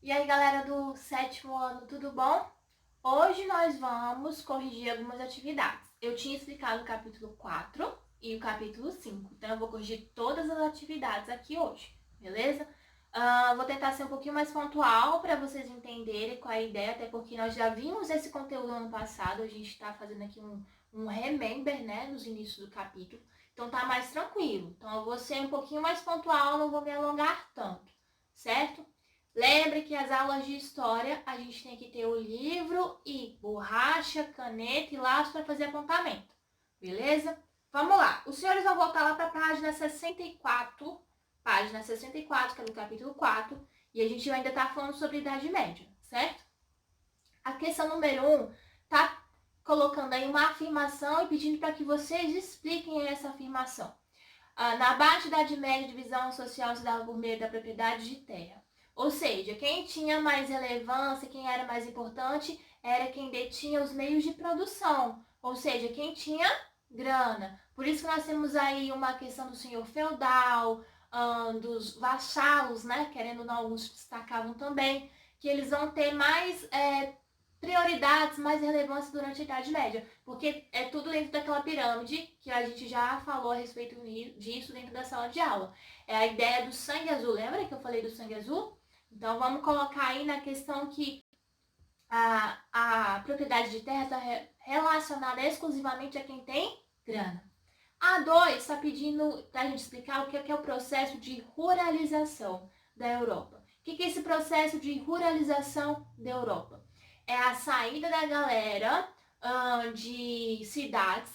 E aí, galera do sétimo ano, tudo bom? Hoje nós vamos corrigir algumas atividades. Eu tinha explicado o capítulo 4 e o capítulo 5, então eu vou corrigir todas as atividades aqui hoje, beleza? Vou tentar ser um pouquinho mais pontual para vocês entenderem qual é a ideia, até porque nós já vimos esse conteúdo ano passado, a gente está fazendo aqui um remember, né, nos inícios do capítulo, então tá mais tranquilo. Então eu vou ser um pouquinho mais pontual, não vou me alongar tanto, certo? Lembre que as aulas de história a gente tem que ter o livro e borracha, caneta e lápis para fazer apontamento, beleza? Vamos lá, os senhores vão voltar lá para a página 64, que é do capítulo 4, e a gente ainda está falando sobre Idade Média, certo? A questão número 1 tá colocando aí uma afirmação e pedindo para que vocês expliquem essa afirmação. Na Baixa Idade Média, a divisão social se dava por meio da propriedade de terra. Ou seja, quem tinha mais relevância, quem era mais importante, era quem detinha os meios de produção. Ou seja, quem tinha grana. Por isso que nós temos aí uma questão do senhor feudal, dos vassalos, né? Querendo ou não, alguns destacavam também, que eles vão ter mais prioridades, mais relevância durante a Idade Média, porque é tudo dentro daquela pirâmide que a gente já falou a respeito disso dentro da sala de aula. É a ideia do sangue azul, lembra que eu falei do sangue azul? Então vamos colocar aí na questão que a propriedade de terra está relacionada exclusivamente a quem tem grana. A 2 está pedindo para a gente explicar o que é o processo de ruralização da Europa. O que é esse processo de ruralização da Europa? É a saída da galera de cidades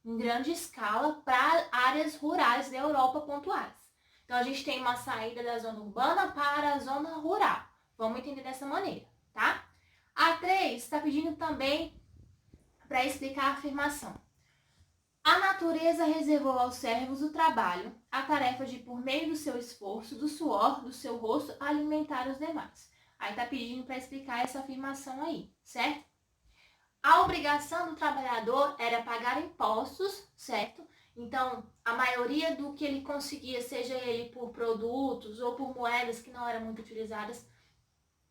em grande escala para áreas rurais da Europa pontuais. Então a gente tem uma saída da zona urbana para a zona rural. Vamos entender dessa maneira, tá? A 3 está pedindo também para explicar a afirmação. A natureza reservou aos servos o trabalho, a tarefa de, por meio do seu esforço, do suor, do seu rosto, alimentar os demais. Aí tá pedindo para explicar essa afirmação aí, certo? A obrigação do trabalhador era pagar impostos, certo? Então, a maioria do que ele conseguia, seja ele por produtos ou por moedas que não eram muito utilizadas,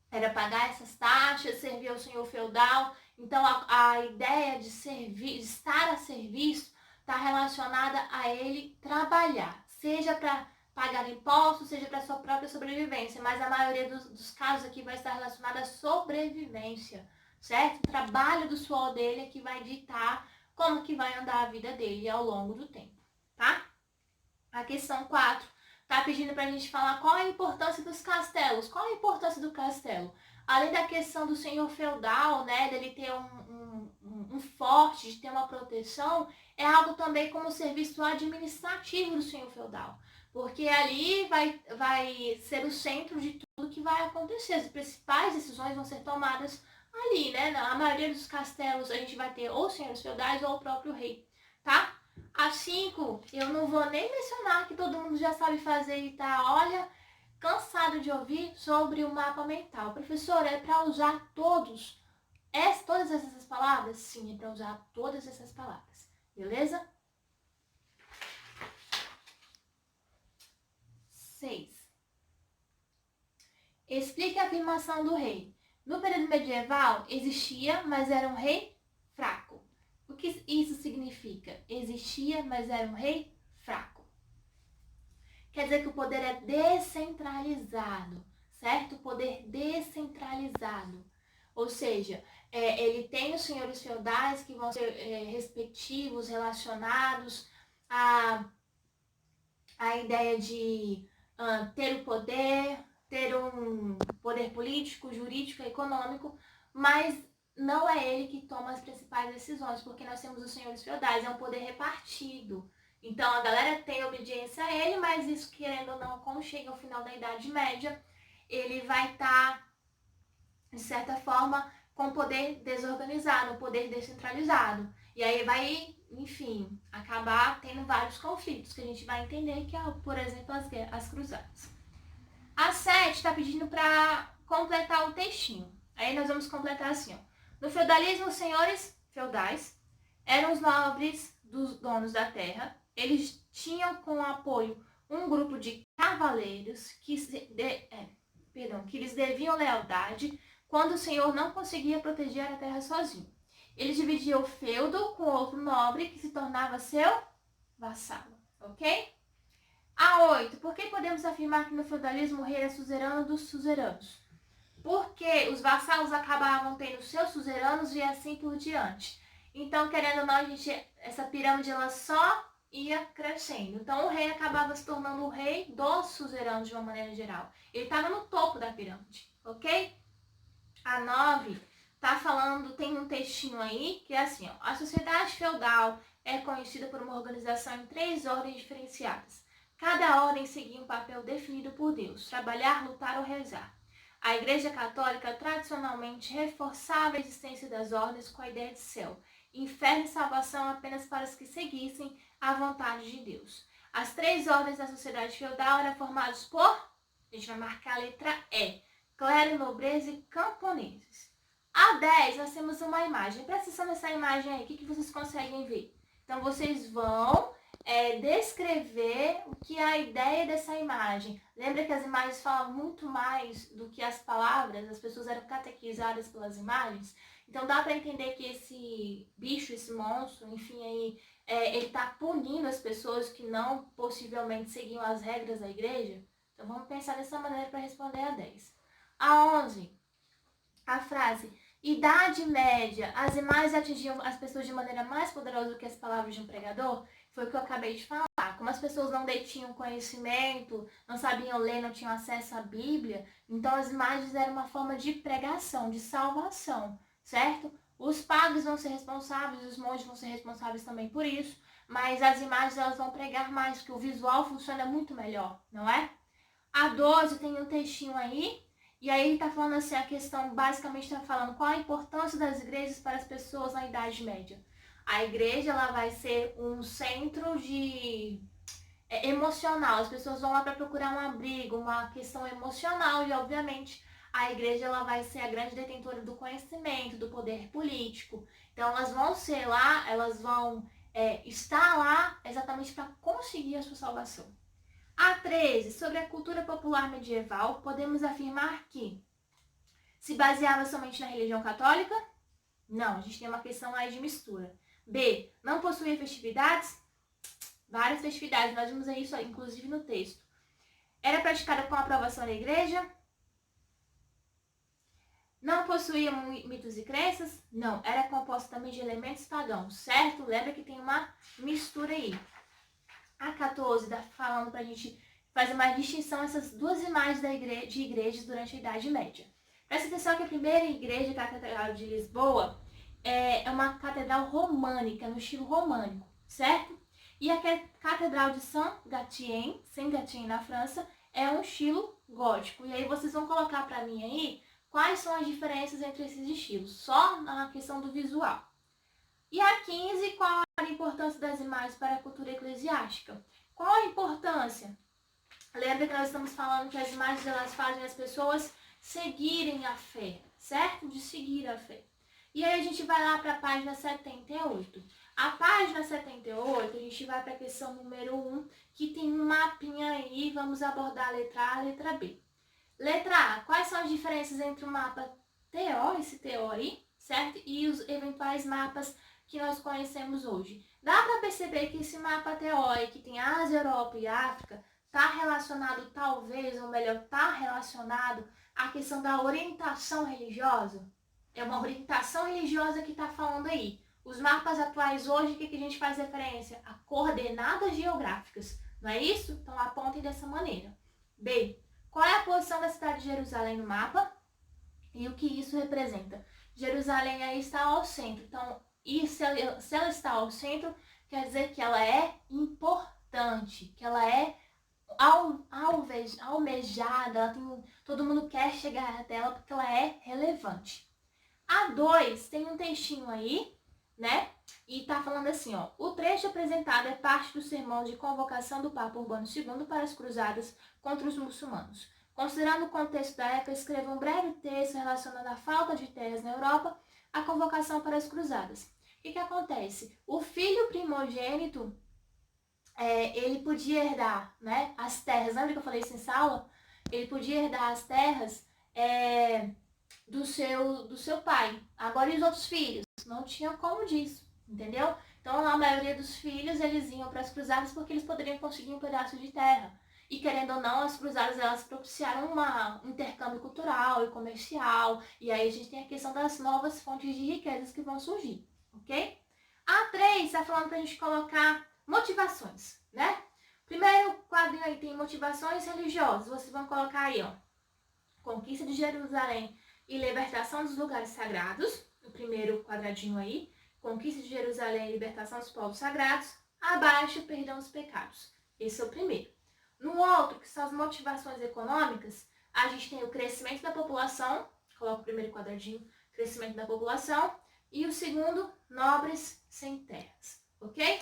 era pagar essas taxas, servir ao senhor feudal. Então, a ideia de servir, de estar a serviço, está relacionada a ele trabalhar, seja para pagar impostos, seja para sua própria sobrevivência, mas a maioria dos casos aqui vai estar relacionada à sobrevivência, certo? O trabalho do suor dele é que vai ditar como que vai andar a vida dele ao longo do tempo, tá? A questão 4 tá pedindo para a gente falar qual é a importância dos castelos. Qual é a importância do castelo? Além da questão do senhor feudal, né, dele ter um forte, de ter uma proteção, é algo também como serviço administrativo do senhor feudal. Porque ali vai ser o centro de tudo que vai acontecer. As principais decisões vão ser tomadas ali, né? Na maioria dos castelos a gente vai ter ou senhores feudais ou o próprio rei, tá? A 5, eu não vou nem mencionar, que todo mundo já sabe fazer e tá, olha, cansado de ouvir sobre o mapa mental. Professor, é para usar todas essas palavras? Sim, é para usar todas essas palavras. Beleza? 6. Explique a afirmação do rei. No período medieval, existia, mas era um rei fraco. O que isso significa? Existia, mas era um rei fraco. Quer dizer que o poder é descentralizado, certo? O poder descentralizado. Ou seja, ele tem os senhores feudais que vão ser respectivos, relacionados à ideia de ter o poder, ter um poder político, jurídico, econômico, mas não é ele que toma as principais decisões, porque nós temos os senhores feudais, é um poder repartido. Então a galera tem obediência a ele, mas isso, querendo ou não, como chega ao final da Idade Média, ele vai estar, de certa forma, com o poder desorganizado, o poder descentralizado. E aí vai, enfim, acabar tendo vários conflitos que a gente vai entender, que é, por exemplo, as cruzadas. A 7 está pedindo para completar o textinho. Aí nós vamos completar assim, ó. No feudalismo, os senhores feudais eram os nobres dos donos da terra. Eles tinham como apoio um grupo de cavaleiros que que lhes deviam lealdade quando o Senhor não conseguia proteger a terra sozinho. Ele dividia o feudo com outro nobre que se tornava seu vassalo, ok? A 8. Por que podemos afirmar que no feudalismo o rei é suzerano dos suzeranos? Porque os vassalos acabavam tendo seus suzeranos e assim por diante. Então, querendo ou não, essa pirâmide ela só ia crescendo. Então, o rei acabava se tornando o rei dos suzeranos de uma maneira geral. Ele estava no topo da pirâmide, ok? A 9 tá falando, tem um textinho aí que é assim, ó. A sociedade feudal é conhecida por uma organização em 3 ordens diferenciadas. Cada ordem seguia um papel definido por Deus: trabalhar, lutar ou rezar. A Igreja Católica tradicionalmente reforçava a existência das ordens com a ideia de céu, inferno e salvação apenas para os que seguissem a vontade de Deus. As 3 ordens da sociedade feudal eram formadas por, a gente vai marcar a letra E, clero, nobreza e camponeses. A 10, nós temos uma imagem. Presta atenção nessa imagem aí, o que vocês conseguem ver? Então, vocês vão descrever o que é a ideia dessa imagem. Lembra que as imagens falam muito mais do que as palavras? As pessoas eram catequizadas pelas imagens. Então dá para entender que esse bicho, esse monstro, enfim, aí, ele está punindo as pessoas que não possivelmente seguiam as regras da igreja. Então vamos pensar dessa maneira para responder a 10. A 11, a frase: Idade Média, as imagens atingiam as pessoas de maneira mais poderosa do que as palavras de um pregador? Foi o que eu acabei de falar. Como as pessoas não detinham conhecimento, não sabiam ler, não tinham acesso à Bíblia, então as imagens eram uma forma de pregação, de salvação, certo? Os padres vão ser responsáveis, os monges vão ser responsáveis também por isso, mas as imagens elas vão pregar mais, porque o visual funciona muito melhor, não é? A 12 tem um textinho aí, e aí está falando assim, a questão basicamente está falando qual a importância das igrejas para as pessoas na Idade Média. A igreja ela vai ser um centro de emocional, as pessoas vão lá para procurar um abrigo, uma questão emocional e obviamente a igreja ela vai ser a grande detentora do conhecimento, do poder político. Então elas vão ser lá, elas vão estar lá exatamente para conseguir a sua salvação. A 13, sobre a cultura popular medieval, podemos afirmar que se baseava somente na religião católica? Não, a gente tem uma questão aí de mistura. B, não possuía festividades? Várias festividades, nós vimos isso inclusive no texto. Era praticada com aprovação da igreja? Não possuía mitos e crenças? Não, era composta também de elementos pagãos, certo? Lembra que tem uma mistura aí. A 14 está falando para a gente fazer uma distinção essas duas imagens de igrejas durante a Idade Média. Presta atenção que a primeira igreja, a Catedral de Lisboa, é uma catedral românica, no estilo românico, certo? E a Catedral de Saint-Gatien, na França, é um estilo gótico. E aí vocês vão colocar para mim aí quais são as diferenças entre esses estilos, só na questão do visual. E a 15, qual a importância das imagens para a cultura eclesiástica? Qual a importância? Lembra que nós estamos falando que as imagens elas fazem as pessoas seguirem a fé, certo? De seguir a fé. E aí a gente vai lá para a página 78. A página 78, a gente vai para a questão número 1, que tem um mapinha aí, vamos abordar a letra A e a letra B. Letra A, quais são as diferenças entre o mapa TO, esse TO aí, certo? E os eventuais mapas que nós conhecemos hoje. Dá para perceber que esse mapa TO, que tem Ásia, Europa e África, está relacionado talvez, ou melhor, está relacionado à questão da orientação religiosa? É uma orientação religiosa que está falando aí. Os mapas atuais hoje, o que a gente faz referência? A coordenadas geográficas, não é isso? Então apontem dessa maneira. B. Qual é a posição da cidade de Jerusalém no mapa? E o que isso representa? Jerusalém aí está ao centro. Então, se ela está ao centro, quer dizer que ela é importante, que ela é almejada, todo mundo quer chegar até ela porque ela é relevante. A 2 tem um textinho aí, né? E tá falando assim, ó. O trecho apresentado é parte do sermão de convocação do Papa Urbano II para as cruzadas contra os muçulmanos. Considerando o contexto da época, escreva um breve texto relacionando a falta de terras na Europa, a convocação para as cruzadas. O que acontece? O filho primogênito, ele podia herdar, né, as terras. Lembra que eu falei isso em sala? ele podia herdar as terras do seu pai. Agora, e os outros filhos? Não tinha como disso, entendeu? Então, a maioria dos filhos, eles iam para as cruzadas porque eles poderiam conseguir um pedaço de terra. E, querendo ou não, as cruzadas, elas propiciaram um intercâmbio cultural e comercial. E aí a gente tem a questão das novas fontes de riquezas que vão surgir, ok? A 3 está falando para a gente colocar motivações, né? Primeiro quadrinho aí tem motivações religiosas. Vocês vão colocar aí, ó, conquista de Jerusalém e libertação dos lugares sagrados. O primeiro quadradinho aí, conquista de Jerusalém e libertação dos povos sagrados. Abaixo, perdão dos pecados. Esse é o primeiro. No outro, que são as motivações econômicas, a gente tem o crescimento da população. Coloca o primeiro quadradinho, crescimento da população. E o segundo, nobres sem terras. Ok?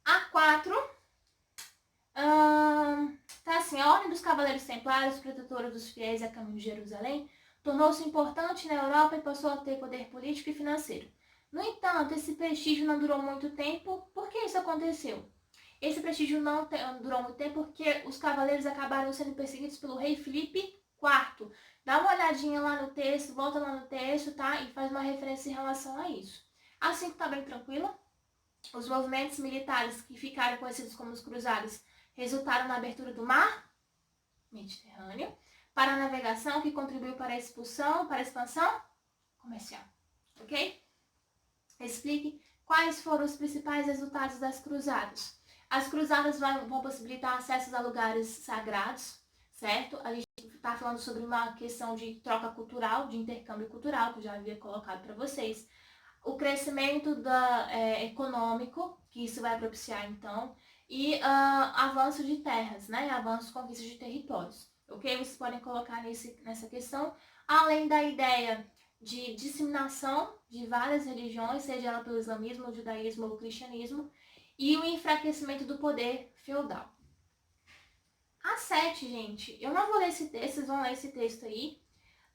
A 4, tá assim, a Ordem dos Cavaleiros Templários, protetora dos fiéis a caminho de Jerusalém, tornou-se importante na Europa e passou a ter poder político e financeiro. No entanto, esse prestígio não durou muito tempo. Por que isso aconteceu? Esse prestígio não durou muito tempo porque os cavaleiros acabaram sendo perseguidos pelo rei Filipe IV. Dá uma olhadinha lá no texto, volta lá no texto, tá? E faz uma referência em relação a isso. A 5 tá bem tranquila. Os movimentos militares que ficaram conhecidos como os cruzados resultaram na abertura do mar Mediterrâneo para a navegação, que contribuiu para a expansão comercial. Ok? Explique quais foram os principais resultados das cruzadas. As cruzadas vão possibilitar acesso a lugares sagrados, certo? A gente está falando sobre uma questão de troca cultural, de intercâmbio cultural, que eu já havia colocado para vocês. O crescimento econômico, que isso vai propiciar, então, e avanço de terras, né? Avanço, conquista de territórios, ok? Vocês podem colocar nessa questão, além da ideia de disseminação de várias religiões, seja ela pelo islamismo, o judaísmo ou o cristianismo, e o enfraquecimento do poder feudal. A 7, gente, eu não vou ler esse texto, vocês vão ler esse texto aí.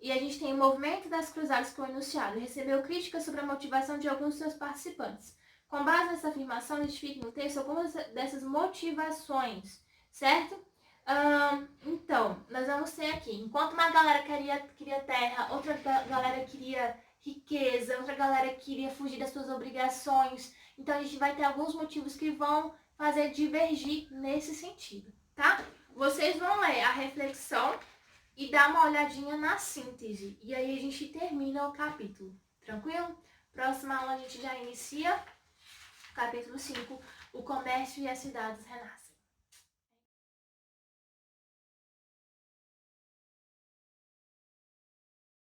E a gente tem o movimento das cruzadas que foi enunciado. Recebeu críticas sobre a motivação de alguns de seus participantes. Com base nessa afirmação, identifique no texto algumas dessas motivações, certo? Então, nós vamos ter aqui, enquanto uma galera queria terra, outra galera queria riqueza, outra galera queria fugir das suas obrigações. Então, a gente vai ter alguns motivos que vão fazer divergir nesse sentido, tá? Vocês vão ler a reflexão e dar uma olhadinha na síntese. E aí a gente termina o capítulo. Tranquilo? Próxima aula a gente já inicia capítulo 5, o comércio e as cidades renascem.